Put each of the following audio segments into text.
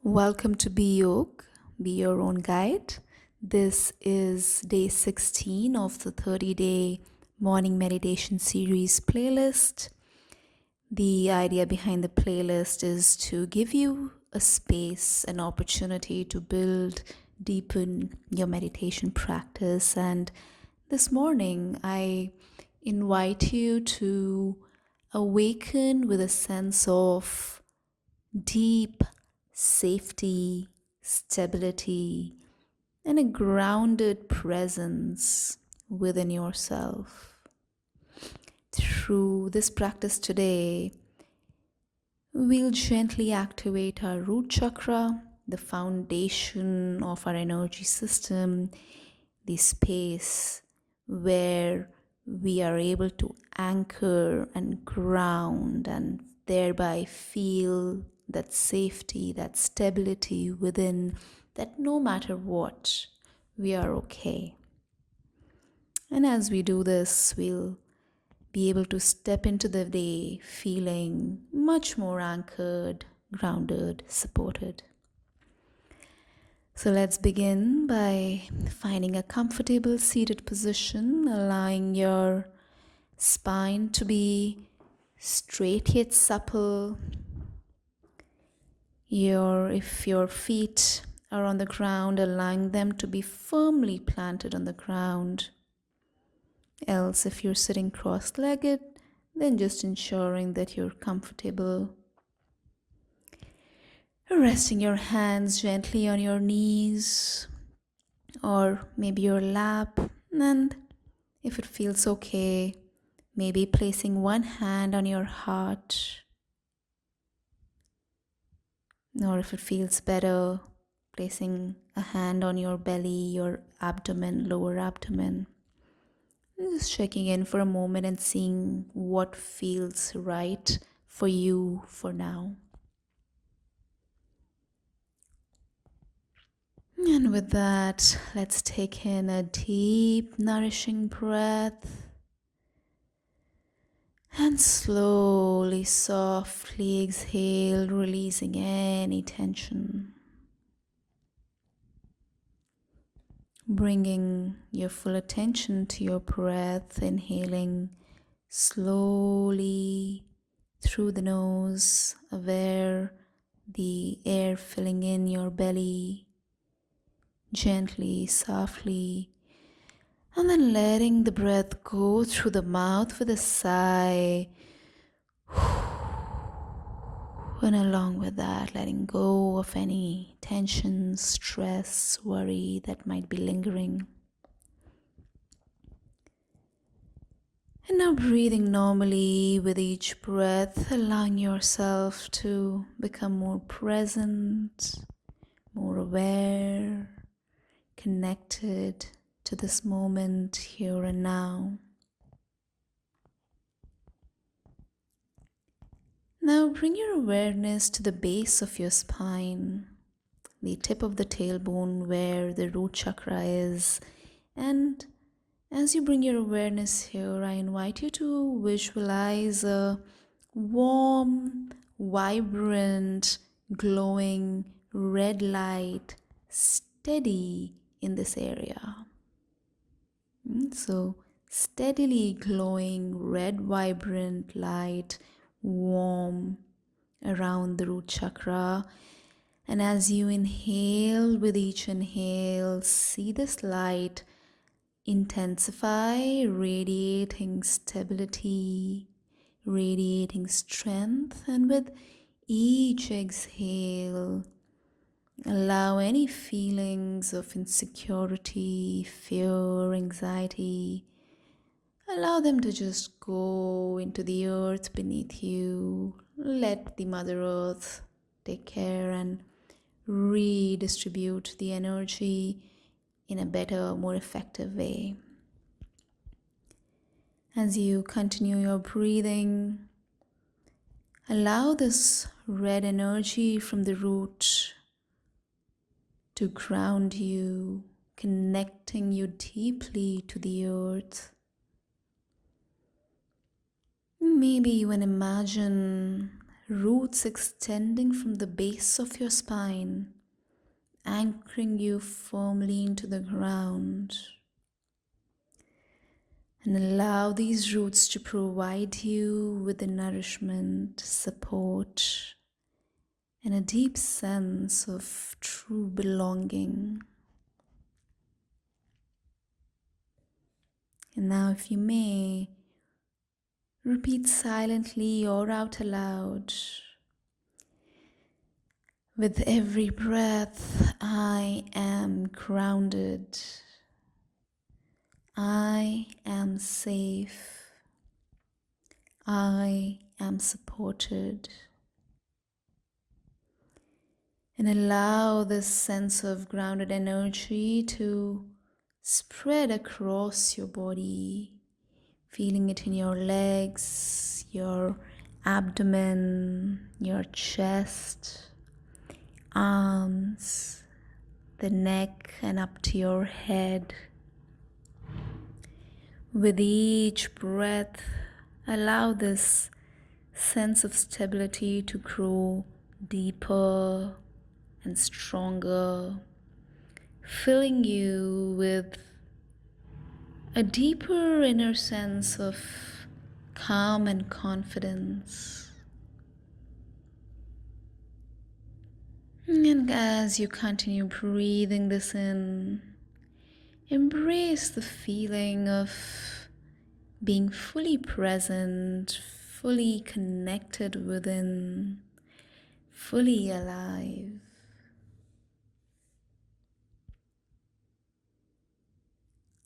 Welcome to Be Yog, Be Your Own Guide. This is day 16 of the 30-day morning meditation series playlist. The idea behind the playlist is to give you a space, an opportunity to build, deepen your meditation practice. And this morning, I invite you to awaken with a sense of deep safety, stability, and a grounded presence within yourself. Through this practice today, we'll gently activate our root chakra, the foundation of our energy system, the space where we are able to anchor and ground and thereby feel that safety, that stability within, that no matter what, we are okay. And as we do this, we'll be able to step into the day feeling much more anchored, grounded, supported. So let's begin by finding a comfortable seated position, allowing your spine to be straight yet supple. If your feet are on the ground, allowing them to be firmly planted on the ground. Else, if you're sitting cross-legged, then just ensuring that you're comfortable. Resting your hands gently on your knees or maybe your lap, and if it feels okay, maybe placing one hand on your heart, or if it feels better, placing a hand on your belly, your abdomen, lower abdomen. And just checking in for a moment and seeing what feels right for you for now. And with that, let's take in a deep, nourishing breath. And slowly, softly exhale, releasing any tension. Bringing your full attention to your breath, inhaling slowly through the nose, aware the air filling in your belly, gently, softly, and then letting the breath go through the mouth with a sigh. And along with that, letting go of any tension, stress, worry that might be lingering. And now breathing normally with each breath, allowing yourself to become more present, more aware, connected to this moment here and now. Now bring your awareness to the base of your spine, the tip of the tailbone where the root chakra is. And as you bring your awareness here, I invite you to visualize a warm, vibrant, glowing red light steady in this area. So steadily glowing red, vibrant light, warm around the root chakra. And as you inhale, with each inhale, see this light intensify, radiating stability, radiating strength. And with each exhale, allow any feelings of insecurity, fear, anxiety, allow them to just go into the earth beneath you. Let the Mother Earth take care and redistribute the energy in a better, more effective way. As you continue your breathing, allow this red energy from the root to ground you, connecting you deeply to the earth. Maybe even imagine roots extending from the base of your spine, anchoring you firmly into the ground. And allow these roots to provide you with the nourishment, support, and a deep sense of true belonging. And now, if you may, repeat silently or out aloud. With every breath, I am grounded. I am safe. I am supported. And allow this sense of grounded energy to spread across your body, feeling it in your legs, your abdomen, your chest, arms, the neck, and up to your head. With each breath, allow this sense of stability to grow deeper and stronger, filling you with a deeper inner sense of calm and confidence. And as you continue breathing this in, embrace the feeling of being fully present, fully connected within, fully alive.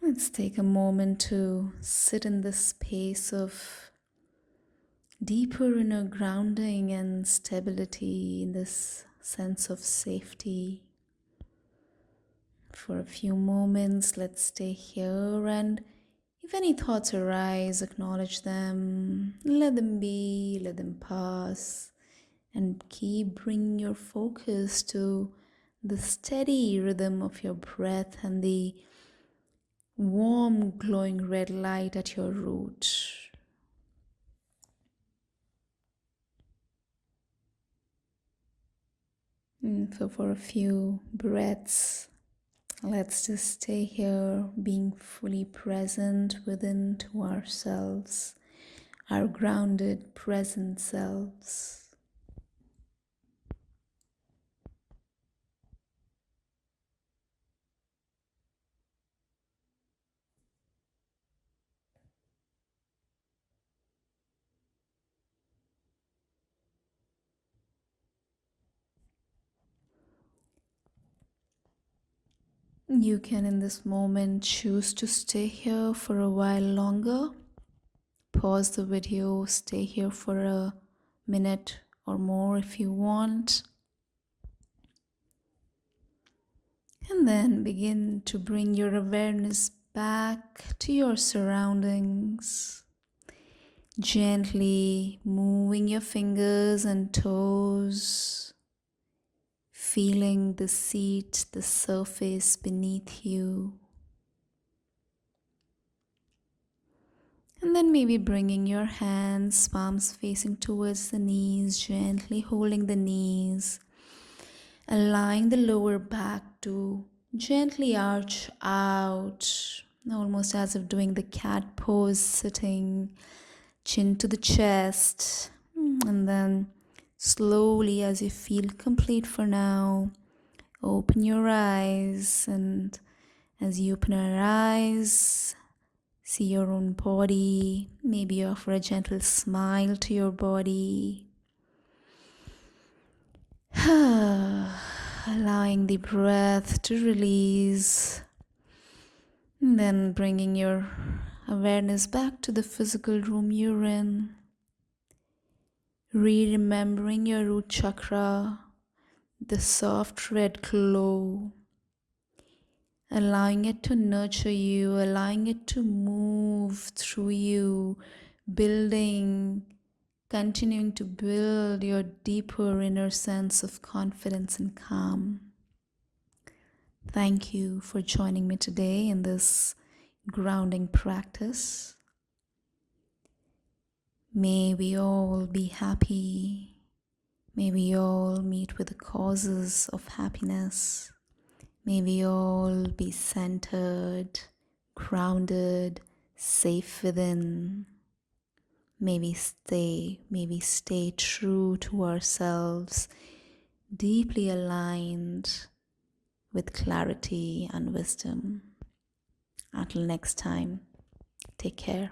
Let's take a moment to sit in this space of deeper inner grounding and stability, in this sense of safety. For a few moments, let's stay here, and if any thoughts arise, acknowledge them, let them be, let them pass, and keep bringing your focus to the steady rhythm of your breath and the warm glowing red light at your root. So for a few breaths, let's just stay here, being fully present within to ourselves, our grounded present selves. You can in this moment choose to stay here for a while longer. Pause the video, stay here for a minute or more if you want. And then begin to bring your awareness back to your surroundings. Gently moving your fingers and toes, feeling the seat, the surface beneath you. And then maybe bringing your hands, palms facing towards the knees, gently holding the knees, allowing the lower back to gently arch out, almost as if doing the cat pose, sitting, chin to the chest. And then slowly, as you feel complete for now, open your eyes. And as you open your eyes, see your own body. Maybe offer a gentle smile to your body. Allowing the breath to release. And then bringing your awareness back to the physical room you're in. Remembering your root chakra, the soft red glow. Allowing it to nurture you, allowing it to move through you, continuing to build your deeper inner sense of confidence and calm. Thank you for joining me today in this grounding practice. May we all be happy. May we all meet with the causes of happiness. May we all be centered, grounded, safe within. May we stay true to ourselves, deeply aligned with clarity and wisdom. Until next time, take care.